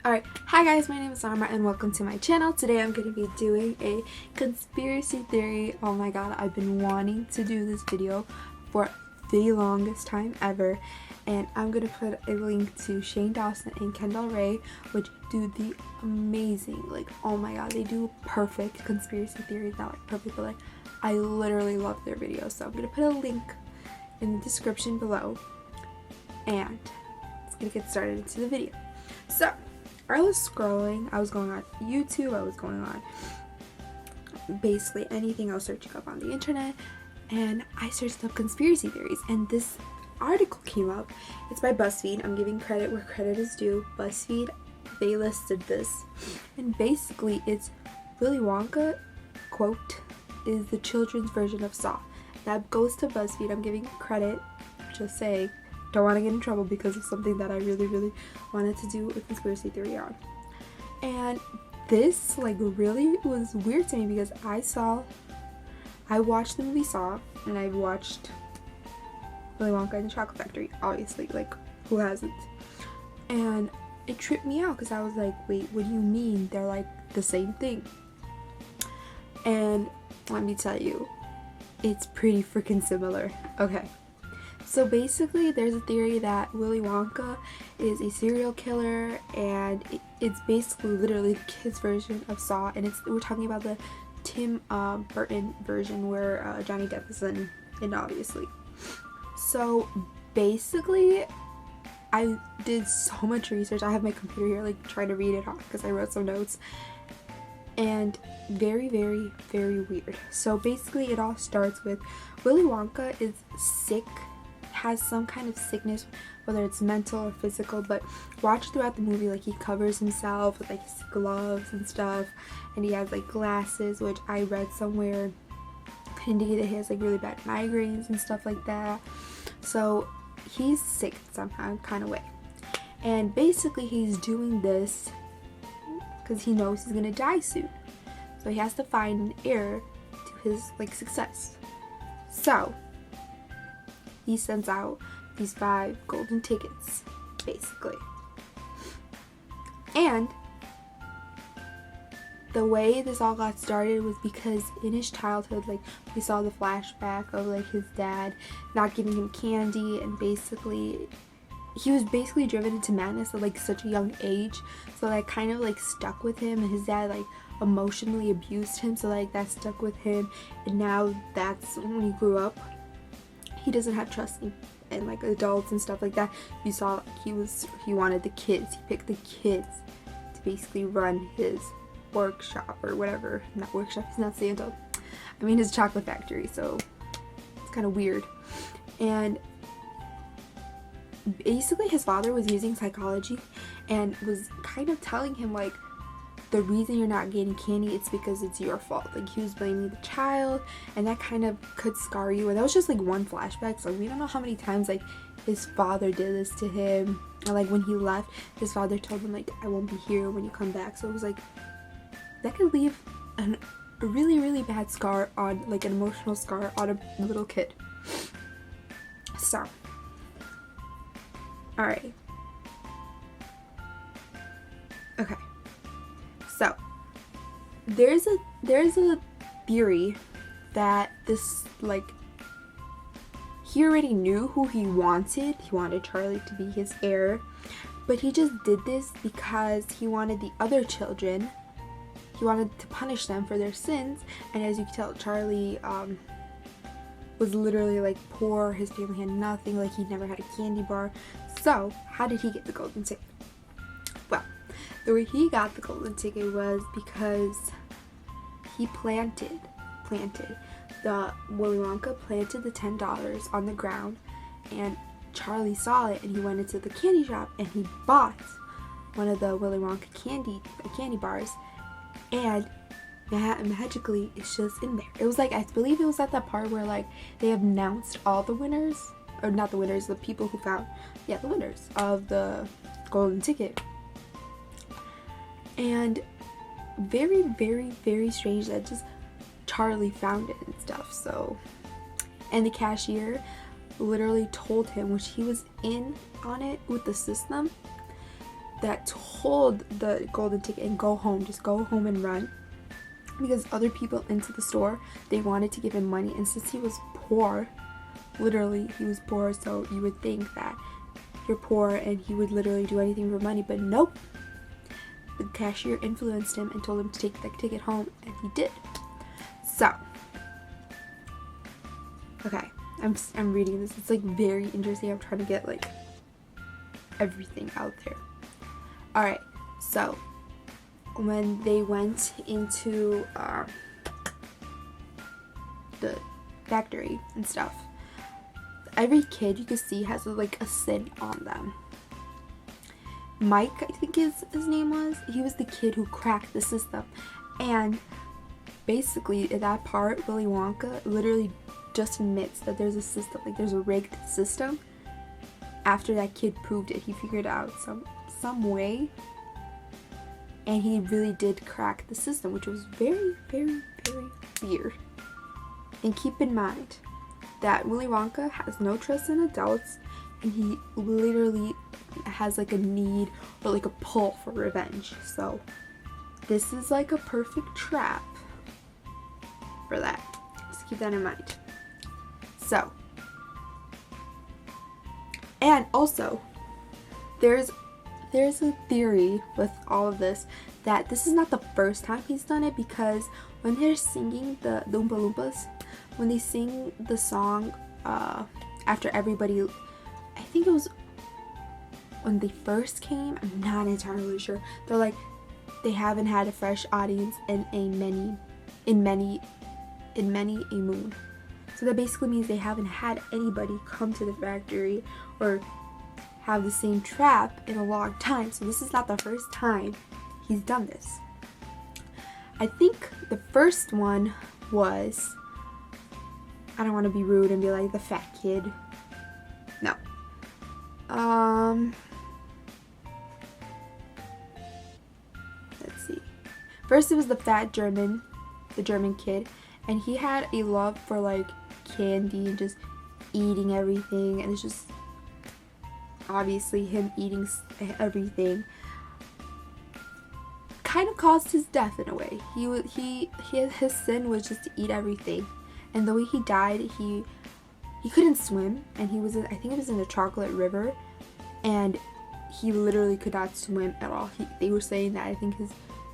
Alright, hi guys, my name is Summer and welcome to my channel. Today I'm going to be doing a conspiracy theory. Oh my god, I've been wanting to do this video for the longest time ever. And I'm going to put a link to Shane Dawson and Kendall Ray, which do the amazing, like, oh my god, they do perfect conspiracy theories. Not like perfect, but like, I literally love their videos. So I'm going to put a link in the description below. And let's get started into the video. So, I was scrolling, I was going on YouTube, I was going on basically anything I was searching up on the internet, and I searched up conspiracy theories, and this article came up. It's by BuzzFeed. I'm giving credit where credit is due. BuzzFeed, they listed this, and basically it's Willy Wonka, quote, is the children's version of Saw. That goes to BuzzFeed. I'm giving credit, just saying. Don't want to get in trouble because of something that I really wanted to do a conspiracy theory on. And this like really was weird to me because I watched the movie Saw, and I watched Willy Wonka and the Chocolate Factory, obviously, like, who hasn't? And it tripped me out because I was like, wait, what do you mean they're like the same thing? And let me tell you, it's pretty freaking similar. Okay. So basically, there's a theory that Willy Wonka is a serial killer, and it's basically literally the kids' version of Saw, and we're talking about the Tim Burton version where Johnny Depp is in, obviously. So basically, I did so much research. I have my computer here, like, trying to read it off because I wrote some notes, and very weird. So basically, it all starts with Willy Wonka is sick. Has some kind of sickness, whether it's mental or physical, but watch throughout the movie, like, he covers himself with like his gloves and stuff, and he has like glasses, which I read somewhere indicate that he has like really bad migraines and stuff like that. So he's sick somehow kind of way, and basically he's doing this because he knows he's gonna die soon, so he has to find an heir to his like success. So he sends out these 5 golden tickets, basically. And the way this all got started was because in his childhood, like, we saw the flashback of like his dad not giving him candy, and basically he was basically driven into madness at like such a young age. So that kind of like stuck with him, and his dad like emotionally abused him, so like that stuck with him. And now that's when he grew up, he doesn't have trust in like adults and stuff like that. You saw he wanted the kids. He picked the kids to basically run his workshop or whatever. Not workshop, he's not Santa. I mean his chocolate factory, so it's kind of weird. And basically his father was using psychology and was kind of telling him like, the reason you're not getting candy, it's because it's your fault. Like, he was blaming the child, and that kind of could scar you. And that was just like one flashback, so we don't know how many times like his father did this to him. And like when he left, his father told him like, I won't be here when you come back. So it was like, that could leave a really bad scar on, like, an emotional scar on a little kid. So, alright. Okay. So, there's a theory that this, like, he already knew who he wanted. He wanted Charlie to be his heir, but he just did this because he wanted the other children. He wanted to punish them for their sins, and as you can tell, Charlie was literally like poor. His family had nothing. Like, he never had a candy bar. So, how did he get the golden ticket? Well, the way he got the golden ticket was because he planted the Willy Wonka planted the $10 on the ground, and Charlie saw it, and he went into the candy shop and he bought one of the Willy Wonka candy bars, and magically it's just in there. It was like, I believe it was at that part where like they announced all the winners, or not the winners, the people who found, yeah, the winners of the golden ticket. And very strange that just Charlie found it and stuff. So, and the cashier literally told him, which he was in on it with the system, that told the golden ticket and go home, just go home and run, because other people into the store, they wanted to give him money, and since he was poor, literally he was poor, so you would think that you're poor and he would literally do anything for money, but nope. The cashier influenced him and told him to take the ticket home, and he did. So, okay, I'm reading this. It's like very interesting. I'm trying to get like everything out there. All right, so when they went into the factory and stuff, every kid you could see has like a sin on them. Mike, I think his name was, he was the kid who cracked the system, and basically in that part, Willy Wonka literally just admits that there's a system, like there's a rigged system. After that kid proved it, he figured out some way, and he really did crack the system, which was very, very, very weird. And keep in mind that Willy Wonka has no trust in adults, and he literally has like a need or like a pull for revenge. So this is like a perfect trap for that. Just keep that in mind. So, and also there's a theory with all of this that this is not the first time he's done it, because when they're singing the Oompa Loompas, when they sing the song after everybody, I think it was when they first came, I'm not entirely sure, they're like, they haven't had a fresh audience in many a moon. So that basically means they haven't had anybody come to the factory or have the same trap in a long time. So this is not the first time he's done this. I think the first one was, I don't want to be rude and be like the fat kid. No. Let's see. First it was the German kid, and he had a love for like candy and just eating everything, and it's just obviously him eating everything kind of caused his death in a way. His sin was just to eat everything, and the way he died, he couldn't swim, and he was I think it was in the chocolate river, and he literally could not swim at all. They were saying that, I think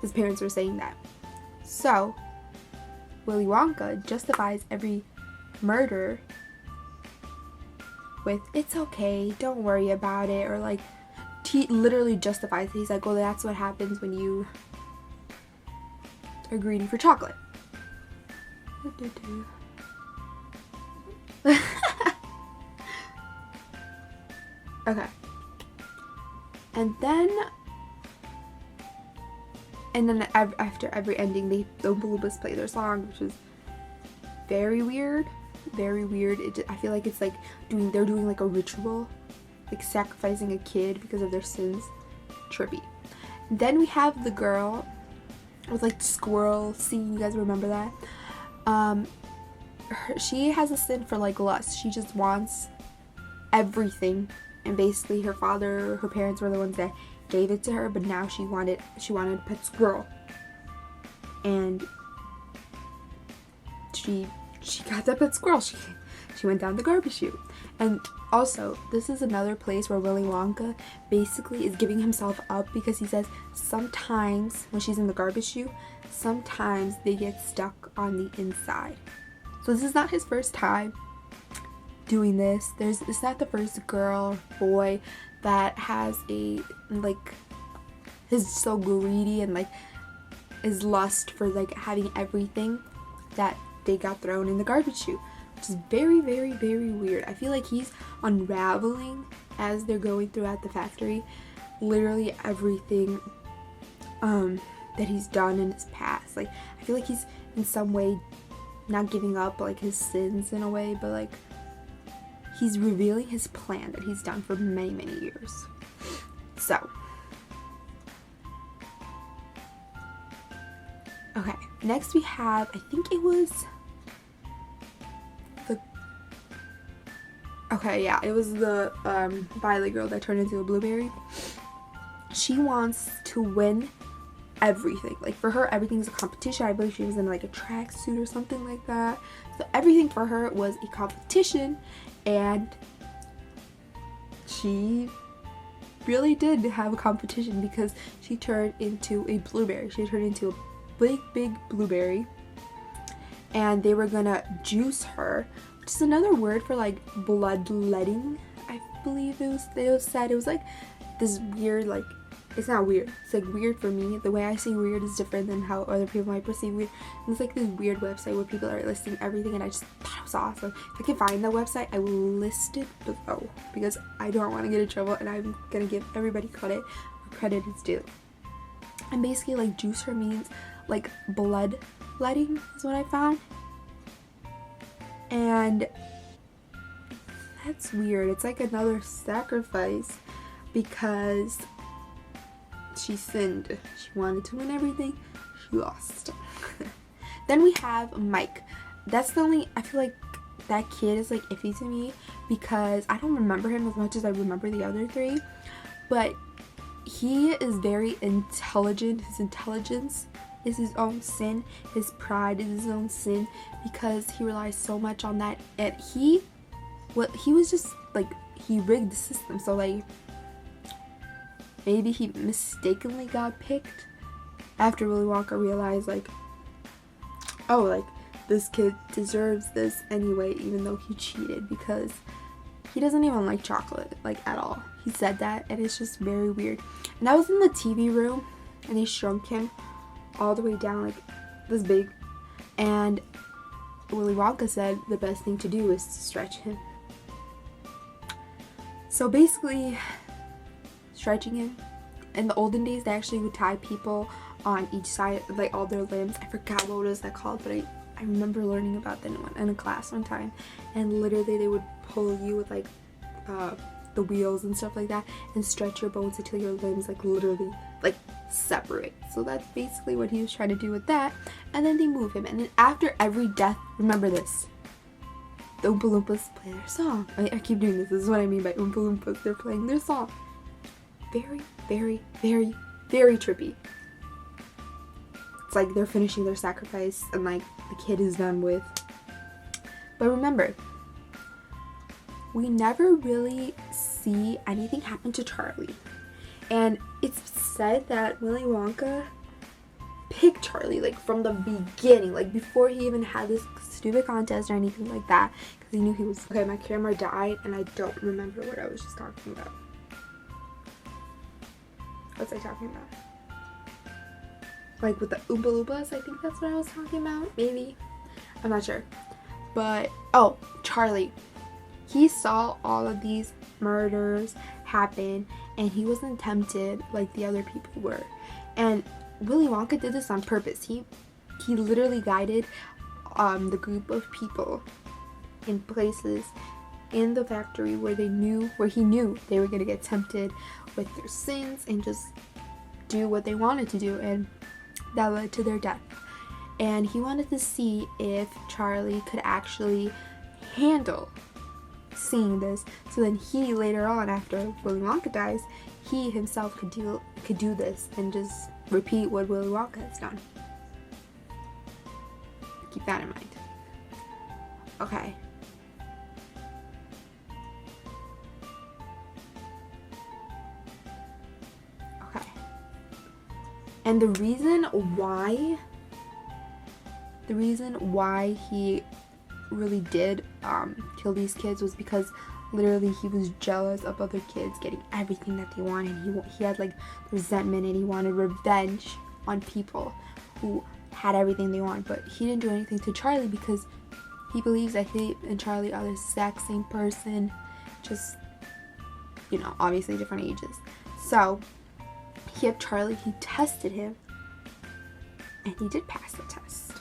his parents were saying that. So Willy Wonka justifies every murder with, it's okay, don't worry about it, or like he literally justifies it. He's like, well, that's what happens when you are greedy for chocolate. Okay. And then after every ending, the Oompa Loompas play their song, which is very weird. Very weird. I feel like it's like they're doing like a ritual, like sacrificing a kid because of their sins. Trippy. Then we have the girl with like the squirrel scene. You guys remember that? She has a sin for like lust. She just wants everything, and basically her parents were the ones that gave it to her, but now she wanted a pet squirrel, and she got that pet squirrel. She went down the garbage chute. And also, this is another place where Willy Wonka basically is giving himself up, because he says sometimes when she's in the garbage chute, sometimes they get stuck on the inside. So this is not his first time doing this. It's not the first girl or boy that has is so greedy and like is lust for like having everything, that they got thrown in the garbage chute, which is very, very, very weird. I feel like he's unraveling as they're going throughout the factory, literally everything that he's done in his past. Like, I feel like he's in some way not giving up like his sins in a way, but like he's revealing his plan that he's done for many, many years. So, okay, next we have, I think it was it was the Violet girl that turned into a blueberry. she wants to win everything. Like, for her, everything's a competition. I believe she was in like a tracksuit or something like that. So everything for her was a competition, and she really did have a competition because she turned into a blueberry. She turned into a big blueberry, and they were gonna juice her, which is another word for like bloodletting, I believe it was said. It was like this weird, like, it's not weird, it's like weird for me. The way I see weird is different than how other people might perceive weird. And it's like this weird website where people are listing everything, and I just thought it was awesome. If I can find that website, I will list it below because I don't want to get in trouble, and I'm gonna give everybody credit where credit is due. And basically, like, juice her means like bloodletting is what I found, and that's weird. It's like another sacrifice because she sinned. She wanted to win everything. She lost. Then we have Mike. That's the only, I feel like that kid is like iffy to me because I don't remember him as much as I remember the other three, but he is very intelligent. His intelligence is his own sin. His pride is his own sin because he relies so much on that, and he was just like, he rigged the system. So like, maybe he mistakenly got picked after Willy Wonka realized like, oh, like, this kid deserves this anyway, even though he cheated, because he doesn't even like chocolate, like, at all. He said that, and it's just very weird. And I was in the TV room, and they shrunk him all the way down, like, this big, and Willy Wonka said the best thing to do is to stretch him. So basically, stretching him. In the olden days, they actually would tie people on each side, like, all their limbs. I forgot what was that called, but I remember learning about that in a class one time. And literally, they would pull you with, like, the wheels and stuff like that, and stretch your bones until your limbs, like, literally, like, separate. So that's basically what he was trying to do with that. And then they move him, and then after every death, remember this, the Oompa Loompas play their song. I keep doing this. This is what I mean by Oompa Loompas. They're playing their song. Very, very, very, very trippy. It's like they're finishing their sacrifice, and like the kid is done with. But remember, we never really see anything happen to Charlie. And it's said that Willy Wonka picked Charlie, like, from the beginning, like, before he even had this stupid contest or anything like that, because he knew he was, okay, my camera died, and I don't remember what I was just talking about. What was I talking about? Like, with the Oompa Loompas, I think that's what I was talking about, maybe. I'm not sure. But, oh, Charlie. He saw all of these murders happen, and he wasn't tempted like the other people were. And Willy Wonka did this on purpose. He literally guided the group of people in places in the factory where he knew they were going to get tempted with their sins and just do what they wanted to do, and that led to their death. And he wanted to see if Charlie could actually handle seeing this, so then he later on, after Willy Wonka dies, he himself could do this and just repeat what Willy Wonka has done. Keep that in mind. Okay. Okay. And the reason why he really did kill these kids was because literally he was jealous of other kids getting everything that they wanted. He had like resentment, and he wanted revenge on people who had everything they wanted. But he didn't do anything to Charlie because he believes that he and Charlie are the exact same person, just, you know, obviously different ages. So he had Charlie, he tested him, and he did pass the test.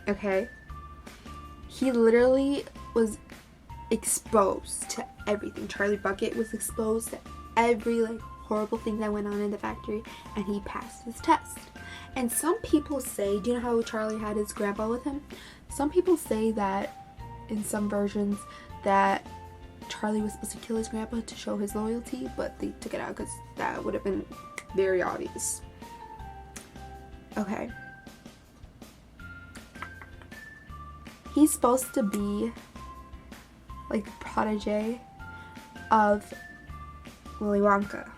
Okay? He literally was exposed to everything. Charlie Bucket was exposed to every like horrible thing that went on in the factory, and he passed his test. And some people say, do you know how Charlie had his grandpa with him? Some people say that in some versions that Charlie was supposed to kill his grandpa to show his loyalty, but they took it out because that would have been very obvious. Okay. He's supposed to be like the protege of Willy Wonka.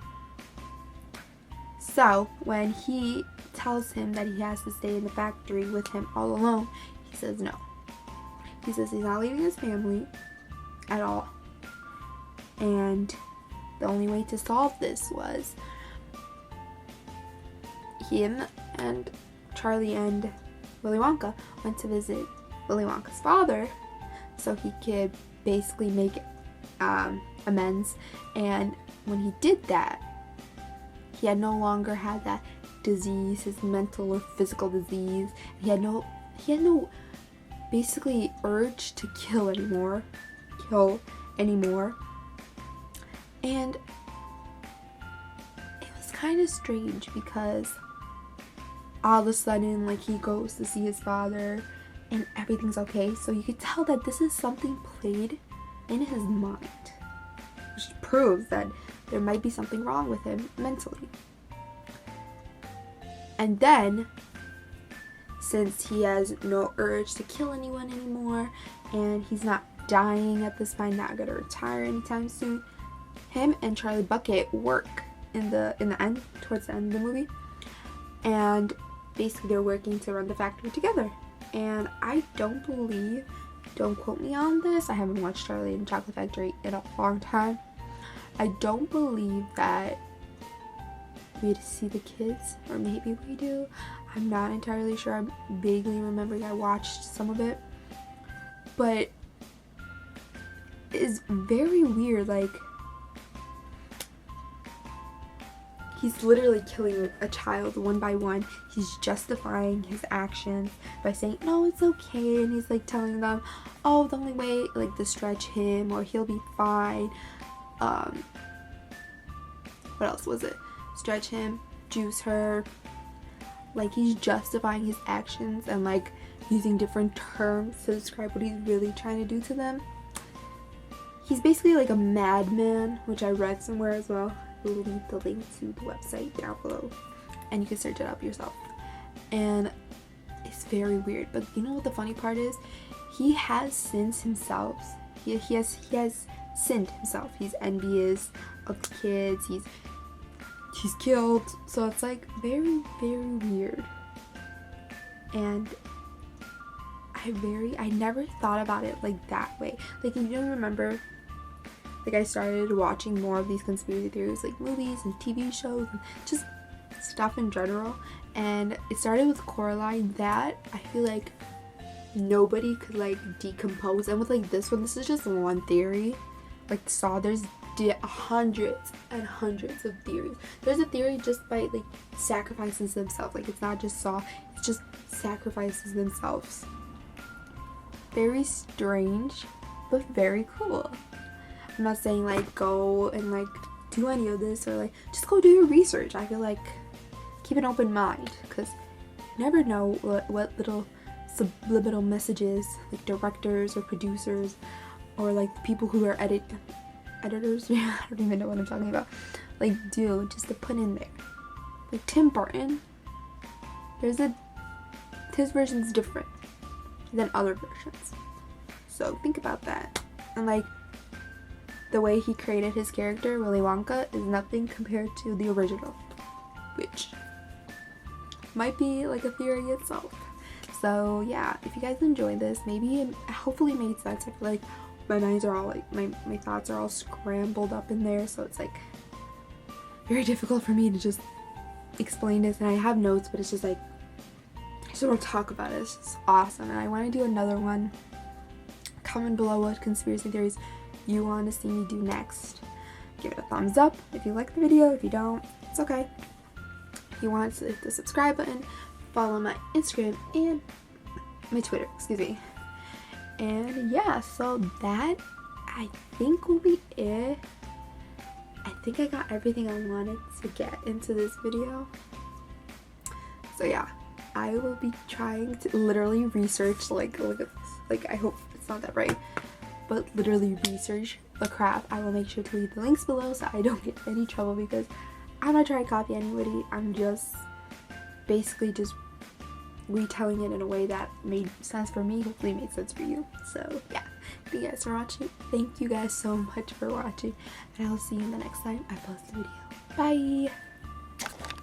So when he tells him that he has to stay in the factory with him all alone, he says no. He says he's not leaving his family at all. And the only way to solve this was him and Charlie and Willy Wonka went to visit Willy Wonka's father so he could basically make amends. And when he did that, he had no longer had that disease, his mental or physical disease. He had no basically urge to kill anymore. And it was kind of strange because all of a sudden, like, he goes to see his father and everything's okay. So you could tell that this is something played in his mind, which proves that there might be something wrong with him mentally. And then, since he has no urge to kill anyone anymore, and he's not dying at this point, not gonna retire anytime soon, him and Charlie Bucket work in the end, towards the end of the movie, and basically they're working to run the factory together. And I don't quote me on this, I haven't watched Charlie and the Chocolate Factory in a long time. I don't believe that we see the kids, or maybe we do. I'm not entirely sure. I'm vaguely remembering I watched some of it, but it's very weird. Like, he's literally killing a child one by one. He's justifying his actions by saying, no, it's okay. And he's like telling them, oh, the only way like to stretch him or he'll be fine. What else was it? Stretch him, juice her. Like, he's justifying his actions and like using different terms to describe what he's really trying to do to them. He's basically like a madman, which I read somewhere as well. We'll leave the link to the website down below and you can search it up yourself. And it's very weird, but you know what the funny part is? He has sinned himself. He has sinned himself. He's envious of the kids. He's killed. So it's like very, very weird. And I never thought about it like that way. Like, you don't remember, like, I started watching more of these conspiracy theories, like movies and TV shows and just stuff in general, and it started with Coraline that I feel like nobody could like decompose. And with like this one, this is just one theory. Like Saw, there's hundreds and hundreds of theories. There's a theory just by like sacrifices themselves. Like, it's not just Saw, it's just sacrifices themselves. Very strange, but very cool. I'm not saying like go and like do any of this, or like just go do your research. I feel like keep an open mind, because you never know what little subliminal messages like directors or producers or like people who are editors, I don't even know what I'm talking about, like do just to put in there. Like Tim Burton, his version's different than other versions, so think about that. And like the way he created his character, Willy Wonka, is nothing compared to the original, which might be like a theory itself. So yeah, if you guys enjoyed this, maybe it hopefully made sense. I feel like my minds are all like, my thoughts are all scrambled up in there, so it's like very difficult for me to just explain this. And I have notes, but it's just like I just want to talk about it. It's just awesome, and I want to do another one. Comment below what conspiracy theories you want to see me do next. Give it a thumbs up if you like the video. If you don't, it's okay. If you want to hit the subscribe button, follow my Instagram and my Twitter, excuse me. And yeah, so that I think will be it. I think I got everything I wanted to get into this video. So yeah, I will be trying to literally research, like, look at this, like, I hope it's not that bright, but literally research the craft, I will make sure to leave the links below so I don't get any trouble, because I'm not trying to copy anybody. I'm just basically just retelling it in a way that made sense for me, hopefully made sense for you. So yeah, thank you guys for watching. Thank you guys so much for watching, and I'll see you in the next time I post a video. Bye!